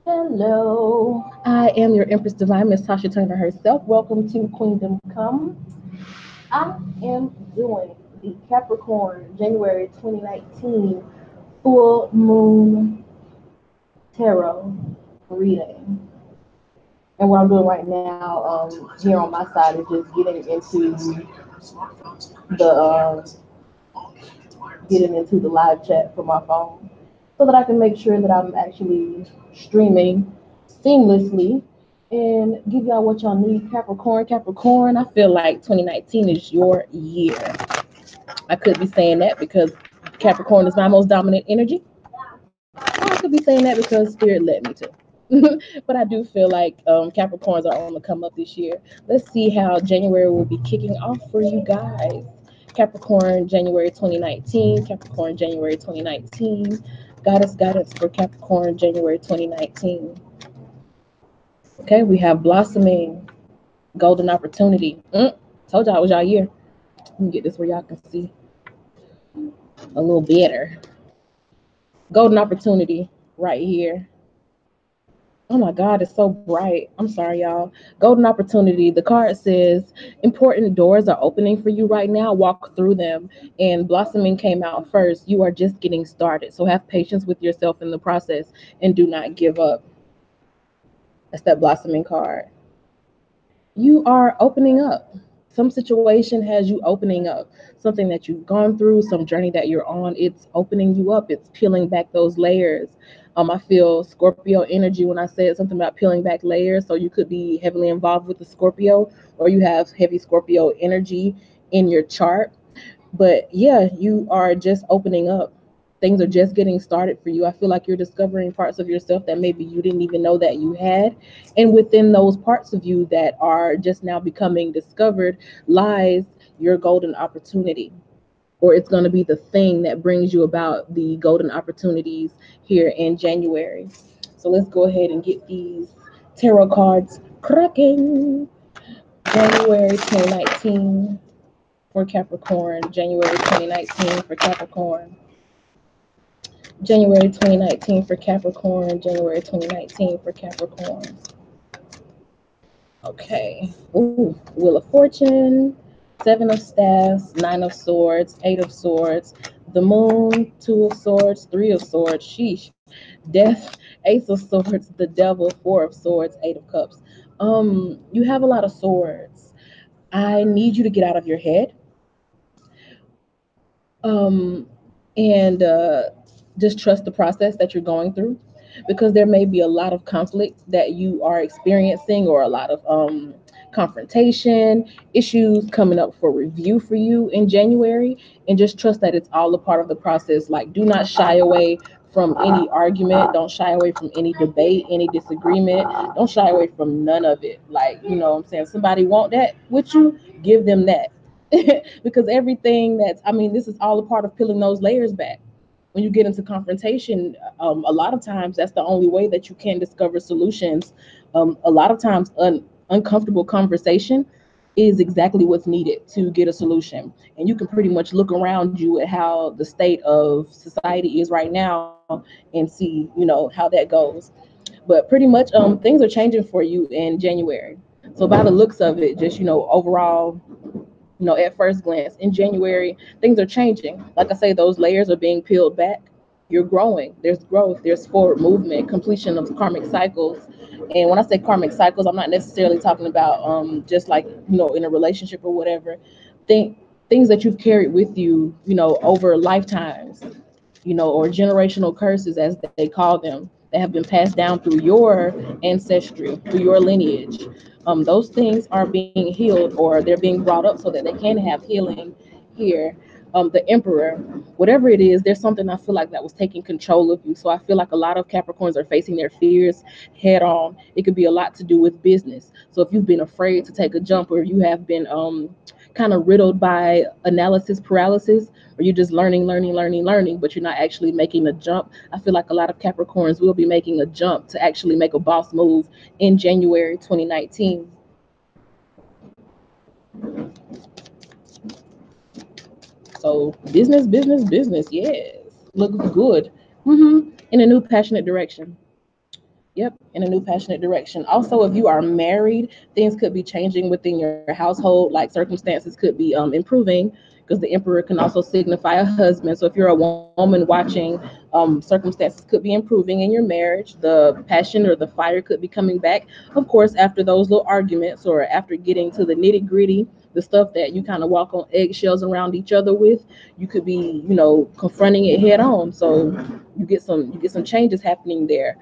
Hello, I am your Empress Divine, Miss Tasha Turner herself. Welcome to Queendom Come. I am doing the Capricorn January 2019 full moon tarot reading. And what I'm doing right now, here on my side, is just the getting into the live chat for my phone, so that I can make sure that I'm actually streaming seamlessly and give y'all what y'all need. Capricorn, Capricorn. I feel like 2019 is your year. I could be saying that because Capricorn is my most dominant energy. Or I could be saying that because Spirit led me to. But I do feel like Capricorns are on the come up this year. Let's see how January will be kicking off for you guys. Capricorn January 2019, Capricorn January 2019. Guidance for Capricorn January 2019. Okay, we have blossoming, golden opportunity. Told y'all it was y'all year. Let me get this where y'all can see a little better. Golden opportunity right here. Oh my God, it's so bright. I'm sorry, y'all. Golden opportunity. The card says important doors are opening for you right now. Walk through them. And blossoming came out first. You are just getting started. So have patience with yourself in the process and do not give up. That's that blossoming card. You are opening up. Some situation has you opening up. Something that you've gone through, some journey that you're on, it's opening you up. It's peeling back those layers. I feel Scorpio energy when I said something about peeling back layers. So you could be heavily involved with the Scorpio, or you have heavy Scorpio energy in your chart. But yeah, you are just opening up. Things are just getting started for you. I feel like you're discovering parts of yourself that maybe you didn't even know that you had. And within those parts of you that are just now becoming discovered lies your golden opportunity. Or it's going to be the thing that brings you about the golden opportunities here in January. So let's go ahead and get these tarot cards cracking. January 2019 for Capricorn, January 2019 for Capricorn, January 2019 for Capricorn, January 2019 for Capricorn. Okay. Ooh, Wheel of Fortune, Seven of Staffs, Nine of Swords, Eight of Swords, the Moon, Two of Swords, Three of Swords, sheesh, Death, Ace of Swords, the Devil, Four of Swords, Eight of Cups. You have a lot of swords. I need you to get out of your head. um, and just trust the process that you're going through, because there may be a lot of conflict that you are experiencing, or a lot of confrontation issues coming up for review for you in January. And just trust that it's all a part of the process. Like, do not shy away from any argument. Don't shy away from any debate, any disagreement. Don't shy away from none of it. Like, you know what I'm saying? Somebody want that with you, give them that. Because everything that's, I mean, this is all a part of peeling those layers back. When you get into confrontation, a lot of times that's the only way that you can discover solutions. A lot of times, uncomfortable conversation is exactly what's needed to get a solution. And you can pretty much look around you at how the state of society is right now and see, how that goes. But pretty much, things are changing for you in January. So by the looks of it, just, overall, at first glance in January, things are changing. Like I say, those layers are being peeled back. You're growing. There's growth. There's forward movement, completion of karmic cycles. And when I say karmic cycles, I'm not necessarily talking about just like, in a relationship or whatever. Think things that you've carried with you, over lifetimes, or generational curses, as they call them, that have been passed down through your ancestry, through your lineage. Those things are being healed, or they're being brought up so that they can have healing here. The Emperor, whatever it is, there's something I feel like that was taking control of you. So I feel like a lot of Capricorns are facing their fears head on. It could be a lot to do with business. So if you've been afraid to take a jump, or you have been kind of riddled by analysis paralysis, or you're just learning, but you're not actually making a jump. I feel like a lot of Capricorns will be making a jump to actually make a boss move in January 2019. So business, yes, looks good. In a new passionate direction. Yep, in a new passionate direction. Also, if you are married, things could be changing within your household. Like circumstances could be improving, because the emperor can also signify a husband. So if you're a woman watching, circumstances could be improving in your marriage. The passion or the fire could be coming back. Of course, after those little arguments or after getting to the nitty gritty, the stuff that you kind of walk on eggshells around each other with, you could be, confronting it head on. So you get some changes happening there.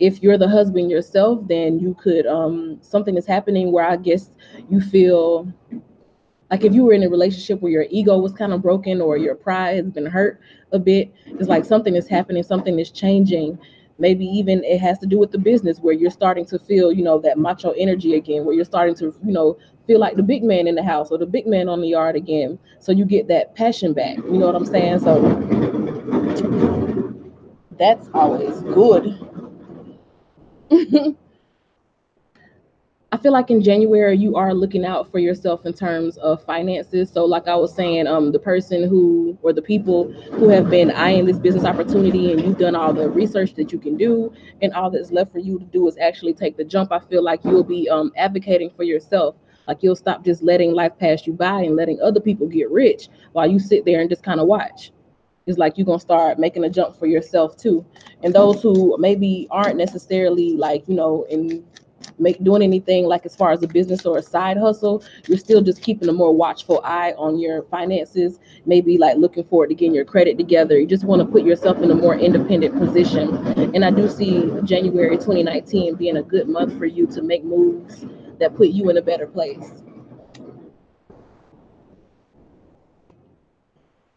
If you're the husband yourself, then you could, something is happening where I guess you feel like if you were in a relationship where your ego was kind of broken or your pride has been hurt a bit, it's like something is happening, something is changing. Maybe even it has to do with the business, where you're starting to feel, that macho energy again, where you're starting to, feel like the big man in the house or the big man on the yard again. So you get that passion back. You know what I'm saying? So that's always good. I feel like in January you are looking out for yourself in terms of finances. So like I was saying, the person who or the people who have been eyeing this business opportunity and you've done all the research that you can do, and all that's left for you to do is actually take the jump. I feel like you'll be advocating for yourself. Like you'll stop just letting life pass you by and letting other people get rich while you sit there and just kind of watch. It's like you're gonna start making a jump for yourself too. And those who maybe aren't necessarily like, in make doing anything like as far as a business or a side hustle, you're still just keeping a more watchful eye on your finances, maybe like looking forward to getting your credit together. You just want to put yourself in a more independent position. And I do see January 2019 being a good month for you to make moves that put you in a better place.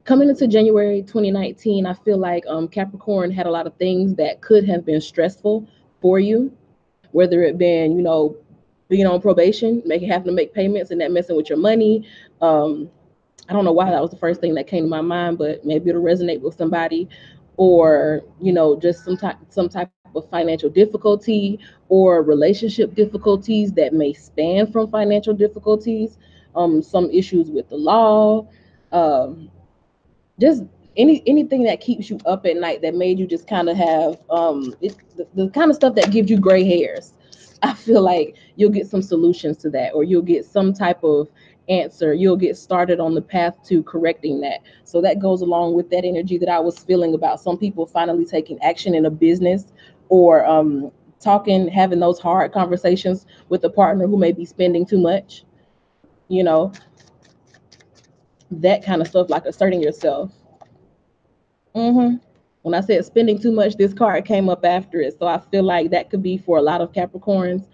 Coming into January 2019, I feel like Capricorn had a lot of things that could have been stressful for you, whether it been, being on probation, making having to make payments and that messing with your money. Um, I don't know why that was the first thing that came to my mind, but maybe it'll resonate with somebody, or just some type of financial difficulty or relationship difficulties that may span from financial difficulties, some issues with the law, um, just anything that keeps you up at night that made you just kind of have the kind of stuff that gives you gray hairs. I feel like you'll get some solutions to that, or you'll get some type of answer. You'll get started on the path to correcting that. So that goes along with that energy that I was feeling about some people finally taking action in a business, or talking, having those hard conversations with a partner who may be spending too much, you know, that kind of stuff, like asserting yourself. Hmm. When I said spending too much, this card came up after it. So I feel like that could be for a lot of Capricorns.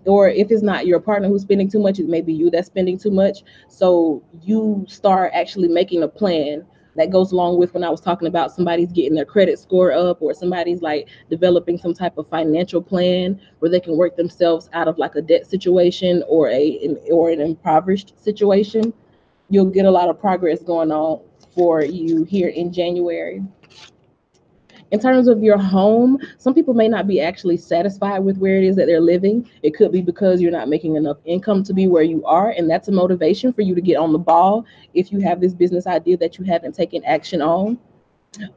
Or if it's not your partner who's spending too much, it may be you that's spending too much. So you start actually making a plan that goes along with when I was talking about somebody's getting their credit score up, or somebody's like developing some type of financial plan where they can work themselves out of like a debt situation, or an impoverished situation. You'll get a lot of progress going on for you here in January. In terms of your home, some people may not be actually satisfied with where it is that they're living. It could be because you're not making enough income to be where you are, and that's a motivation for you to get on the ball if you have this business idea that you haven't taken action on.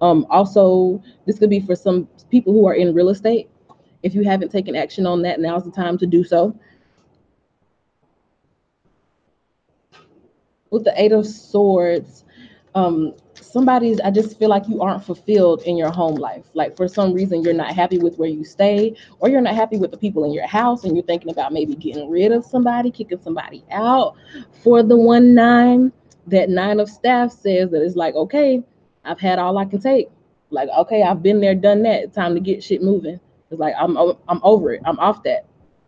Also, this could be for some people who are in real estate. If you haven't taken action on that, now's the time to do so. With the Eight of Swords, somebody's, I just feel like you aren't fulfilled in your home life. Like for some reason you're not happy with where you stay, or you're not happy with the people in your house, and you're thinking about maybe getting rid of somebody, kicking somebody out. For the 1-9, that Nine of Staff says that it's like, okay, I've had all I can take. Like, okay, I've been there, done that. It's time to get shit moving. It's like I'm over it. I'm off that.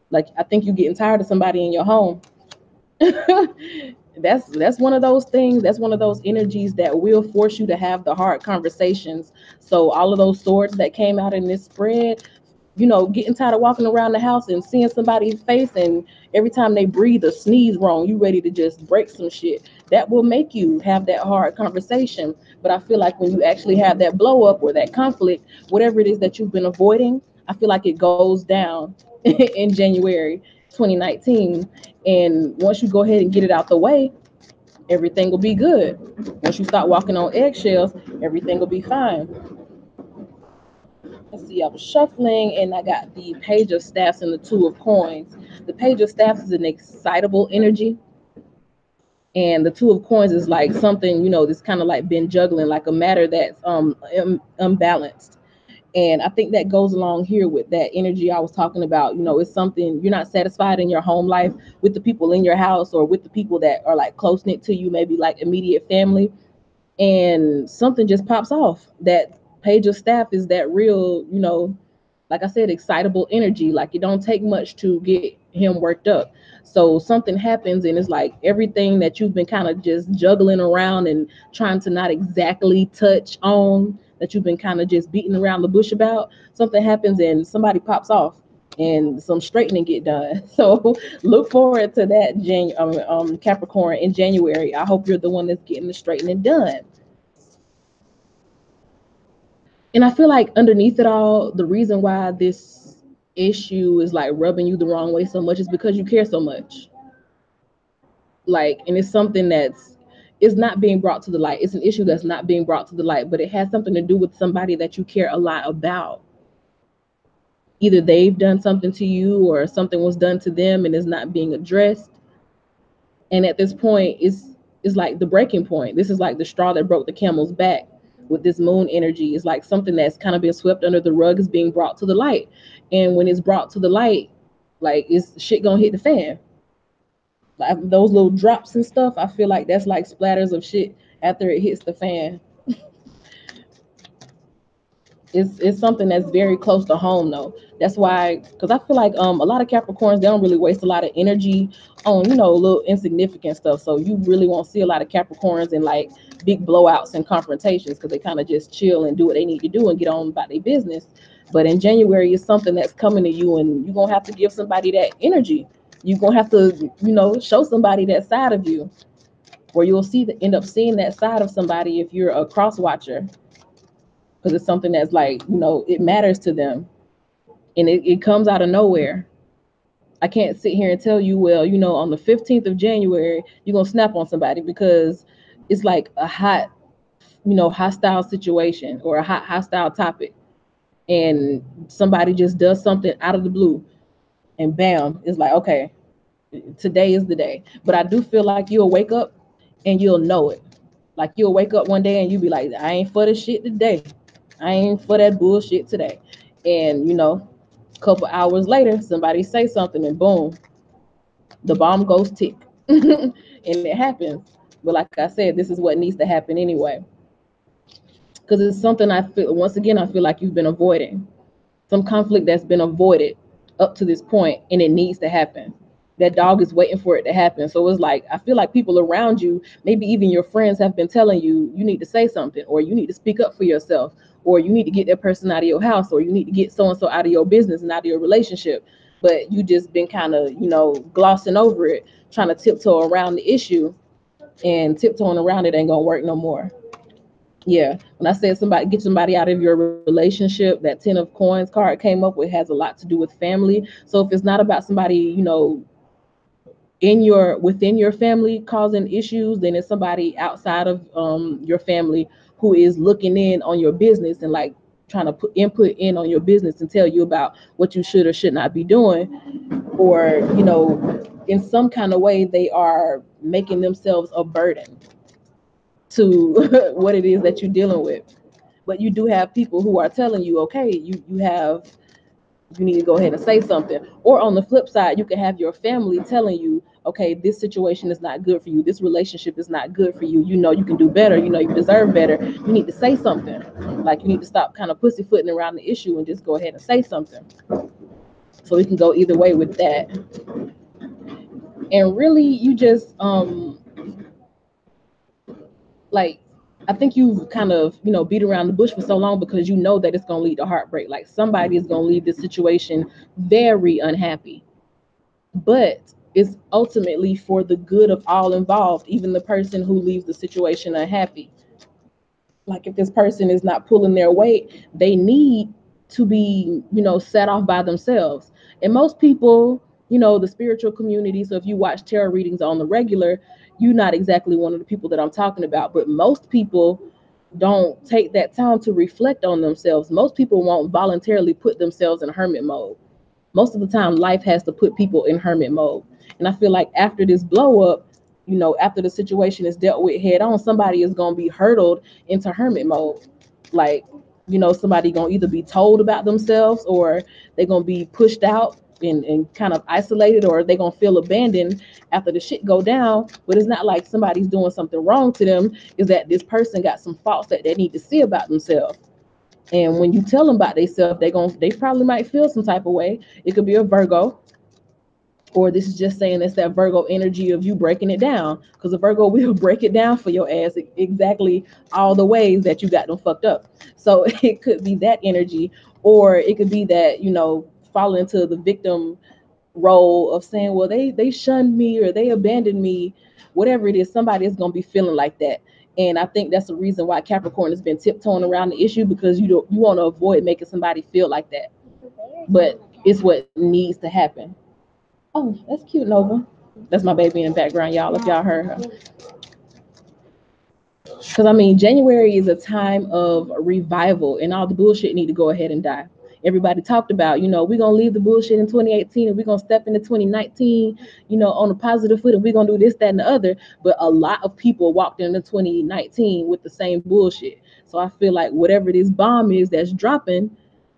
Like I think you're getting tired of somebody in your home. That's one of those things. That's one of those energies that will force you to have the hard conversations. So all of those swords that came out in this spread, getting tired of walking around the house and seeing somebody's face, and every time they breathe or sneeze wrong, you ready to just break some shit. That will make you have that hard conversation. But I feel like when you actually have that blow up or that conflict, whatever it is that you've been avoiding, I feel like it goes down in January 2019. And once you go ahead and get it out the way, everything will be good. Once you start walking on eggshells, everything will be fine. see, I was shuffling and I got the Page of Staffs and the Two of Coins. The Page of Staffs is an excitable energy, and the Two of Coins is like something, that's kind of like been juggling, like a matter that's unbalanced. And I think that goes along here with that energy I was talking about. It's something you're not satisfied in your home life with the people in your house or with the people that are like close knit to you, maybe like immediate family, and something just pops off. That Page of Staff is that real, like I said, excitable energy. Like it don't take much to get him worked up. So something happens and it's like everything that you've been kind of just juggling around and trying to not exactly touch on, that you've been kind of just beating around the bush about, something happens and somebody pops off and some straightening get done. So look forward to that, Capricorn, in January. I hope you're the one that's getting the straightening done. And I feel like underneath it all, the reason why this issue is like rubbing you the wrong way so much is because you care so much. Like, and it's something that's, it's not being brought to the light. It's an issue that's not being brought to the light, but it has something to do with somebody that you care a lot about. Either they've done something to you or something was done to them and is not being addressed. And at this point, it's like the breaking point. This is like the straw that broke the camel's back with this moon energy. It's like something that's kind of been swept under the rug is being brought to the light. And when it's brought to the light, like it's shit gonna hit the fan. Like those little drops and stuff, I feel like that's like splatters of shit after it hits the fan. It's something that's very close to home though. That's why, because I feel like a lot of Capricorns, they don't really waste a lot of energy on little insignificant stuff. So you really won't see a lot of Capricorns in like big blowouts and confrontations, because they kind of just chill and do what they need to do and get on about their business. But in January, it's something that's coming to you, and you're gonna have to give somebody that energy. You're gonna have to show somebody that side of you, or you'll end up seeing that side of somebody if you're a cross watcher, because it's something that's like, it matters to them, and it comes out of nowhere. I can't sit here and tell you, well, on the 15th of January, you're going to snap on somebody, because it's like a hot, hostile situation or a hostile topic. And somebody just does something out of the blue and bam, it's like, okay, today is the day. But I do feel like you'll wake up and you'll know it. Like you'll wake up one day and you'll be like, I ain't for this shit today. I ain't for that bullshit today. And a couple hours later, somebody say something and boom, the bomb goes tick. And it happens. But like I said, this is what needs to happen anyway. Because it's something I feel, once again, I feel like you've been avoiding. Some conflict that's been avoided up to this point, and it needs to happen. That dog is waiting for it to happen. So it's like, I feel like people around you, maybe even your friends, have been telling you, you need to say something, or you need to speak up for yourself, or you need to get that person out of your house, or you need to get so-and-so out of your business and out of your relationship. But you just been kind of, glossing over it, trying to tiptoe around the issue, and tiptoeing around it ain't gonna work no more. Yeah, when I said get somebody out of your relationship, that 10 of Coins card came up with, has a lot to do with family. So if it's not about somebody, within your family causing issues, then it's somebody outside of your family who is looking in on your business and like trying to put input in on your business and tell you about what you should or should not be doing, or in some kind of way they are making themselves a burden to what it is that you're dealing with. But you do have people who are telling you, okay, you need to go ahead and say something. Or on the flip side, you can have your family telling you, okay, this situation is not good for you. This relationship is not good for you. You can do better. You deserve better. You need to say something. Like you need to stop kind of pussyfooting around the issue and just go ahead and say something. So we can go either way with that. And really, you just like, I think you've kind of, beat around the bush for so long because you know that it's going to lead to heartbreak. Like somebody is going to leave this situation very unhappy. But it's ultimately for the good of all involved, even the person who leaves the situation unhappy. Like if this person is not pulling their weight, they need to be, set off by themselves. And most people, the spiritual community, so if you watch tarot readings on the regular, you're not exactly one of the people that I'm talking about. But most people, don't take that time to reflect on themselves. Most people won't voluntarily put themselves in hermit mode. Most of the time life has to put people in hermit mode. And I feel like after this blow up, you know, after the situation is dealt with head on, somebody is going to be hurdled into hermit mode. Like, you know, somebody going to either be told about themselves, or they're going to be pushed out and kind of isolated, or they're going to feel abandoned after the shit go down. But it's not like somebody's doing something wrong to them. Is that this person got some faults that they need to see about themselves. And when you tell them about themselves, they probably might feel some type of way. It could be a Virgo, or this is just saying it's that Virgo energy of you breaking it down, because a Virgo will break it down for your ass exactly all the ways that you got them fucked up. So it could be that energy, or it could be that, you know, fall into the victim role of saying, well, they shunned me or they abandoned me, whatever it is. Somebody is going to be feeling like that. And I think that's the reason why Capricorn has been tiptoeing around the issue, because you want to avoid making somebody feel like that. But it's what needs to happen. Oh, that's cute, Nova. That's my baby in the background, y'all, if y'all heard her. Because I mean, January is a time of revival, and all the bullshit need to go ahead and die. Everybody talked about, you know, we're gonna leave the bullshit in 2018 and we're gonna step into 2019, you know, on a positive foot, and we're gonna do this, that, and the other. But a lot of people walked into 2019 with the same bullshit. So I feel like whatever this bomb is that's dropping,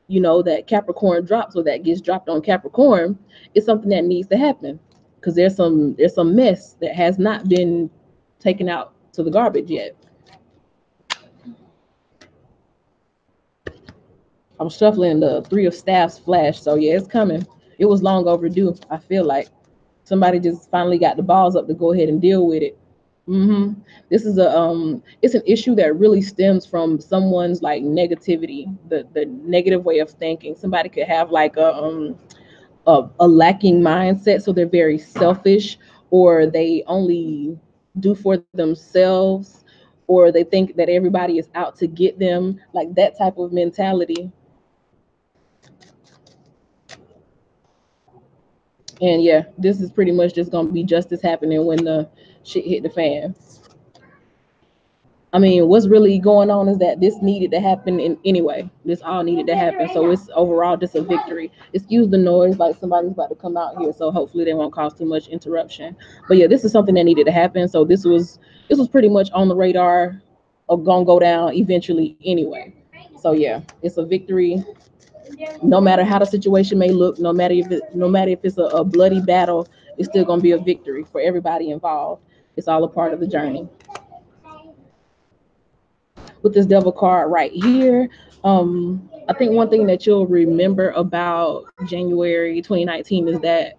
you know, that Capricorn drops, or that gets dropped on Capricorn, is something that needs to happen. Because there's some mess that has not been taken out to the garbage yet. I'm shuffling the Three of Staffs flash, so yeah, it's coming. It was long overdue. I feel like somebody just finally got the balls up to go ahead and deal with it. This is it's an issue that really stems from someone's like negativity, the negative way of thinking. Somebody could have like a lacking mindset, so they're very selfish, or they only do for themselves, or they think that everybody is out to get them, like that type of mentality. And yeah, this is pretty much just gonna be justice happening when the shit hit the fan. I mean, what's really going on is that this needed to happen in anyway. This all needed to happen. So it's overall just a victory. Excuse the noise, like somebody's about to come out here. So hopefully they won't cause too much interruption. But yeah, this is something that needed to happen. So this was pretty much on the radar of gonna go down eventually anyway. So yeah, it's a victory. No matter how the situation may look, no matter if it's a bloody battle, it's still gonna be a victory for everybody involved. It's all a part of the journey. With this devil card right here, I think one thing that you'll remember about January 2019 is that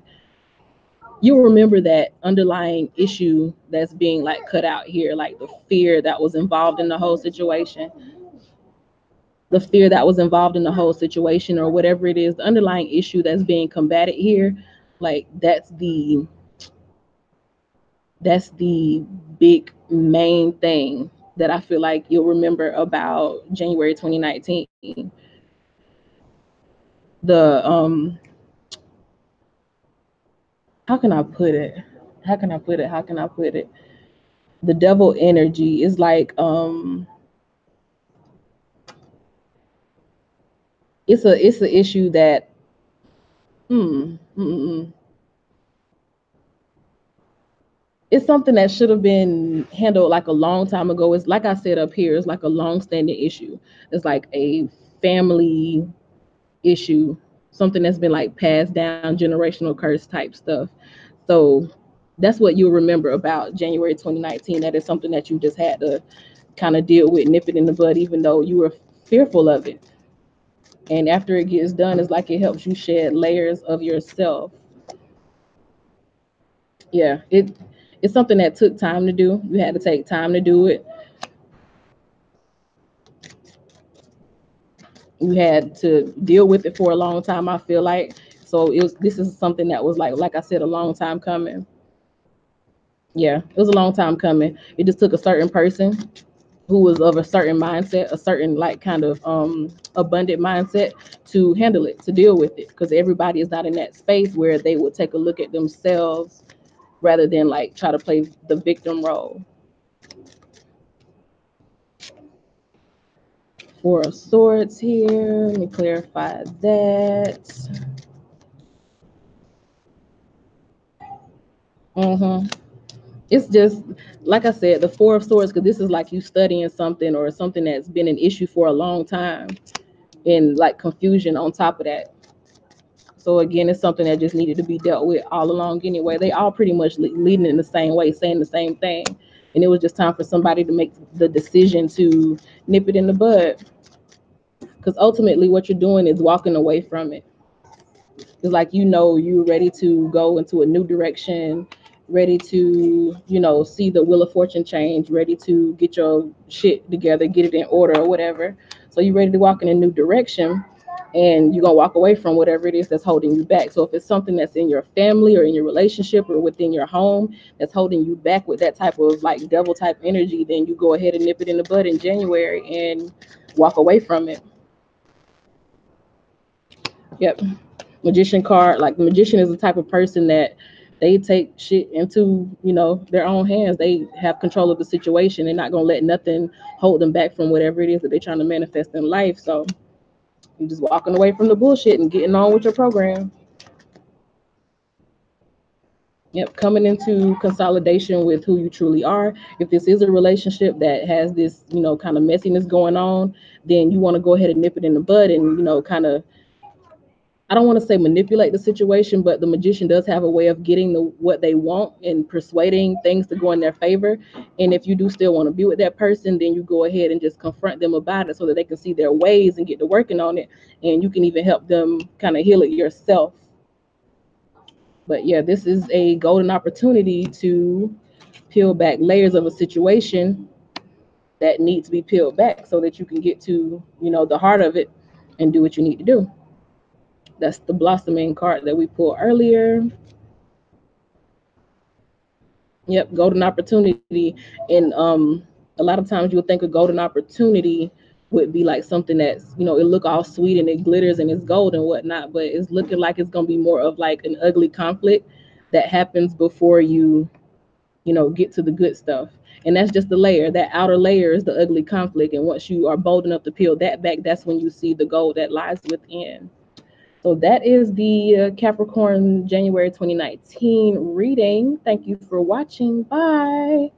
you'll remember that underlying issue that's being like cut out here, like the fear that was involved in the whole situation. The fear that was involved in the whole situation, or whatever it is, the underlying issue that's being combated here, like that's the big main thing that I feel like you'll remember about January 2019. The how can I put it? How can I put it? How can I put it? The devil energy is like it's an issue that mm, mm, mm, it's something that should have been handled like a long time ago. It's like I said up here, it's like a long-standing issue. It's like a family issue, something that's been like passed down, generational curse type stuff. So that's what you'll remember about January 2019. That is something that you just had to kind of deal with, nip it in the bud, even though you were fearful of it. And after it gets done, it's like it helps you shed layers of yourself. Yeah, it's something that took time to do. You had to take time to do it. You had to deal with it for a long time, I feel like. So this is something that was like I said, a long time coming. Yeah, it was a long time coming. It just took a certain person who was of a certain mindset, a certain like kind of abundant mindset, to handle it, to deal with it, because everybody is not in that space where they would take a look at themselves rather than like try to play the victim role. Four of Swords here. Let me clarify that. It's just, like I said, the Four of Swords, because this is like you studying something or something that's been an issue for a long time, and like confusion on top of that. So again, it's something that just needed to be dealt with all along anyway. They all pretty much leading in the same way, saying the same thing. And it was just time for somebody to make the decision to nip it in the bud. Because ultimately what you're doing is walking away from it. It's like, you're ready to go into a new direction, ready to, see the wheel of fortune change, ready to get your shit together, get it in order or whatever. So you're ready to walk in a new direction, and you're going to walk away from whatever it is that's holding you back. So if it's something that's in your family or in your relationship or within your home that's holding you back with that type of like devil type energy, then you go ahead and nip it in the bud in January and walk away from it. Yep. Magician card, like the magician is the type of person that they take shit into, their own hands. They have control of the situation. They're not gonna let nothing hold them back from whatever it is that they're trying to manifest in life. So you're just walking away from the bullshit and getting on with your program. Yep, coming into consolidation with who you truly are. If this is a relationship that has this, kind of messiness going on, then you want to go ahead and nip it in the bud and, kind of, I don't want to say manipulate the situation, but the magician does have a way of getting what they want and persuading things to go in their favor. And if you do still want to be with that person, then you go ahead and just confront them about it so that they can see their ways and get to working on it. And you can even help them kind of heal it yourself. But yeah, this is a golden opportunity to peel back layers of a situation that need to be peeled back so that you can get to, the heart of it and do what you need to do. That's the blossoming card that we pulled earlier. Yep, golden opportunity. And a lot of times you would think a golden opportunity would be like something that's, it look all sweet and it glitters and it's gold and whatnot, but it's looking like it's gonna be more of like an ugly conflict that happens before you, get to the good stuff. And that's just the layer. That outer layer is the ugly conflict. And once you are bold enough to peel that back, that's when you see the gold that lies within. So that is the Capricorn January 2019 reading. Thank you for watching. Bye.